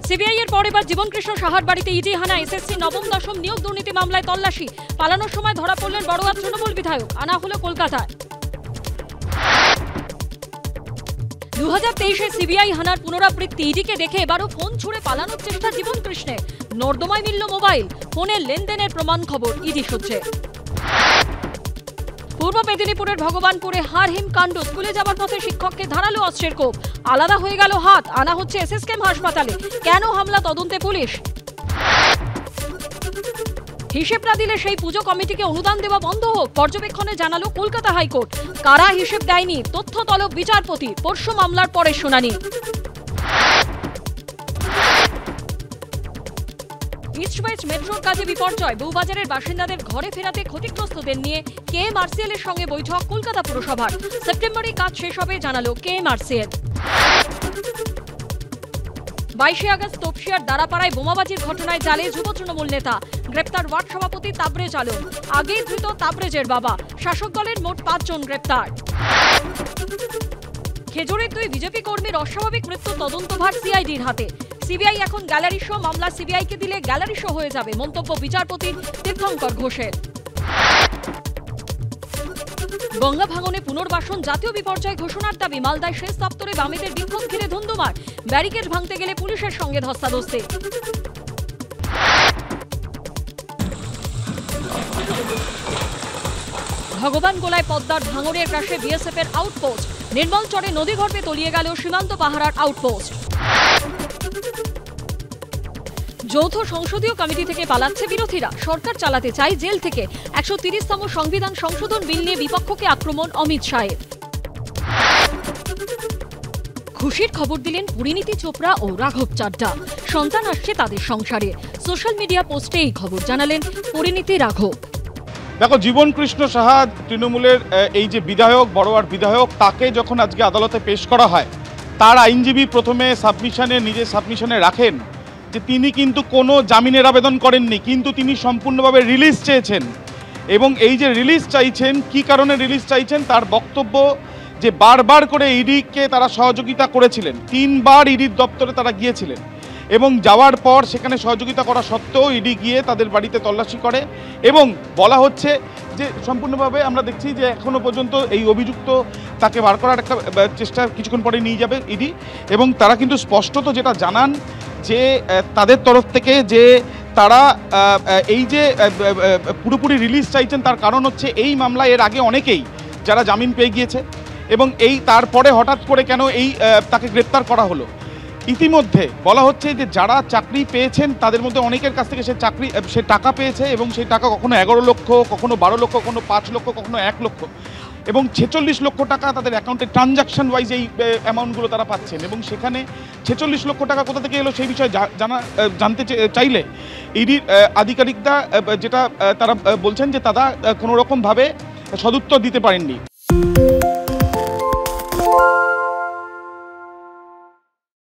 CBI এর পর এবার জীবনকৃষ্ণ সাহার বাড়িতে ইডি হানা। এসএসসি নবম দশম নিয়োগ দুর্নীতি মামলায় তল্লাশি। পালানোর সময় ধরা পড়লেন বড়ুয়া তৃণমূল বিধায়ক। আনা হলো কলকাতায়। 2023-এ সিবিআই হানার পুনরাবৃত্তি। ইডিকে দেখে এবারও ফোন ছুড়ে পালানোর চেষ্টা জীবনকৃষ্ণের। নর্দমায় মিলল মোবাইল, ফোনের লেনদেনের প্রমাণ খবর ইডি সূত্রে। পূর্ব মেদিনীপুরের ভগবানপুরে হারহিম কাণ্ড। স্কুলে যাবার পথে শিক্ষককে ধারালো অস্ত্রের কোপ। আলাদা হয়ে গেল হাত। আনা হচ্ছে এসএসকেএম হাসপাতালে। কেন হামলা তদন্তে পুলিশ। হিসেব না দিলে সেই পুজো কমিটিকে অনুদান দেওয়া বন্ধ হোক, পর্যবেক্ষণে জানালো কলকাতা হাইকোর্ট। কারা হিসেব দেয়নি তথ্য তলব বিচারপতি। পরশু মামলার পরে শুনানি। ইস্ট ওয়েস্ট মেট্রোর কাজে বিপর্যয়। বউবাজারের বাসিন্দাদের ঘরে ফেরাতে ক্ষতিগ্রস্তদের নিয়ে কেএমআরসিএল এর সঙ্গে বৈঠক কলকাতা পুরসভার। সেপ্টেম্বরে কাজ শেষ হবে জানালো কেএমআরসিএল। 22 আগস্ট তপসিয়ার দারাপাড়ায় বোমাবাজির ঘটনায় জালে যুব তৃণমূল নেতা। গ্রেপ্তার ওয়ার্ড সভাপতি তাবরেজ আলম। আগেই ধৃত তাবরেজের বাবা। শাসক দলের মোট 5 জন গ্রেপ্তার। খেজুরের 2 বিজেপি কর্মীর অস্বাভাবিক মৃত্যু তদন্তভার সিআইডির হাতে। সিবিআই এখন গ্যালারি শো। মামলা সিবিআইকে দিলে গ্যালারি শো হয়ে যাবে, মন্তব্য বিচারপতি তীর্থঙ্কর ঘোষের। গঙ্গা ভাঙনে পুনর্বাসন জাতীয় বিপর্যয় ঘোষণার দাবি। মালদায় শেষ দপ্তরে বামেদের বিক্ষোভ ঘিরে ধুন্ধুমার। ব্যারিকেড ভাঙতে গেলে পুলিশের সঙ্গে ধস্তাধস্তি। ভগবানগোলায় পদ্মার ভাঙনের কাছে বিএসএফ এর আউটপোস্ট। নির্মলচরে নদীগর্ভে তলিয়ে গেল সীমান্ত পাহারার আউটপোস্ট। যৌথ সংসদীয় কমিটি থেকে পালাচ্ছে বিরোধীরা। সরকার চালাতে চায় জেল থেকে। 130তম সংবিধান সংশোধন বিল নিয়ে বিপক্ষকে আক্রমণ অমিত শাহের। খুশির খবর দিলেন পরিণীতি চোপড়া ও রাঘব চাড্ডা। সন্তান আসছে তাদের সংসারে। সোশ্যাল মিডিয়া পোস্টে এই খবর জানালেন পরিণীতি রাঘব। দেখো, জীবনকৃষ্ণ সাহা তৃণমূলের এই যে বিধায়ক, বড়োয়ার বিধায়ক, তাকে যখন আজকে আদালতে পেশ করা হয়, তার আইনজীবী প্রথমে নিজের সাবমিশনে রাখেন যে তিনি কিন্তু কোনো জামিনের আবেদন করেননি, কিন্তু তিনি সম্পূর্ণভাবে রিলিজ চেয়েছেন। এবং এই যে রিলিজ চাইছেন, কি কারণে রিলিজ চাইছেন তার বক্তব্য যে বারবার করে ইডিকে তারা সহযোগিতা করেছিলেন। 3 বার ইডির দপ্তরে তারা গিয়েছিলেন এবং যাওয়ার পর সেখানে সহযোগিতা করা সত্ত্বেও ইডি গিয়ে তাদের বাড়িতে তল্লাশি করে। এবং বলা হচ্ছে যে সম্পূর্ণভাবে আমরা দেখছি যে এখনও পর্যন্ত এই অভিযুক্ত তাকে বার করার একটা চেষ্টা কিছুক্ষণ পরে নিয়ে যাবে ইডি। এবং তারা কিন্তু স্পষ্টত যেটা জানান যে তাদের তরফ থেকে যে তারা এই যে পুরোপুরি রিলিজ চাইছেন, তার কারণ হচ্ছে এই মামলায় এর আগে অনেকেই যারা জামিন পেয়ে গিয়েছে এবং তারপরে হঠাৎ করে কেন তাকে গ্রেপ্তার করা হলো। ইতিমধ্যে বলা হচ্ছে যে যারা চাকরি পেয়েছেন তাদের মধ্যে অনেকের কাছ থেকে সে টাকা পেয়েছে এবং সেই টাকা কখনো 11 লক্ষ, কখনো 12 লক্ষ, কখনো 5 লক্ষ, কখনো 1 লক্ষ এবং 46 লক্ষ টাকা তাদের অ্যাকাউন্টে ট্রানজাকশন ওয়াইজ এই অ্যামাউন্টগুলো তারা পাচ্ছেন। এবং সেখানে 46 লক্ষ টাকা কোথা থেকে এলো সেই বিষয়ে জানতে চাইলে ইডির আধিকারিকরা যেটা তারা বলছেন যে তারা কোনো রকমভাবে সদুত্তর দিতে পারেননি।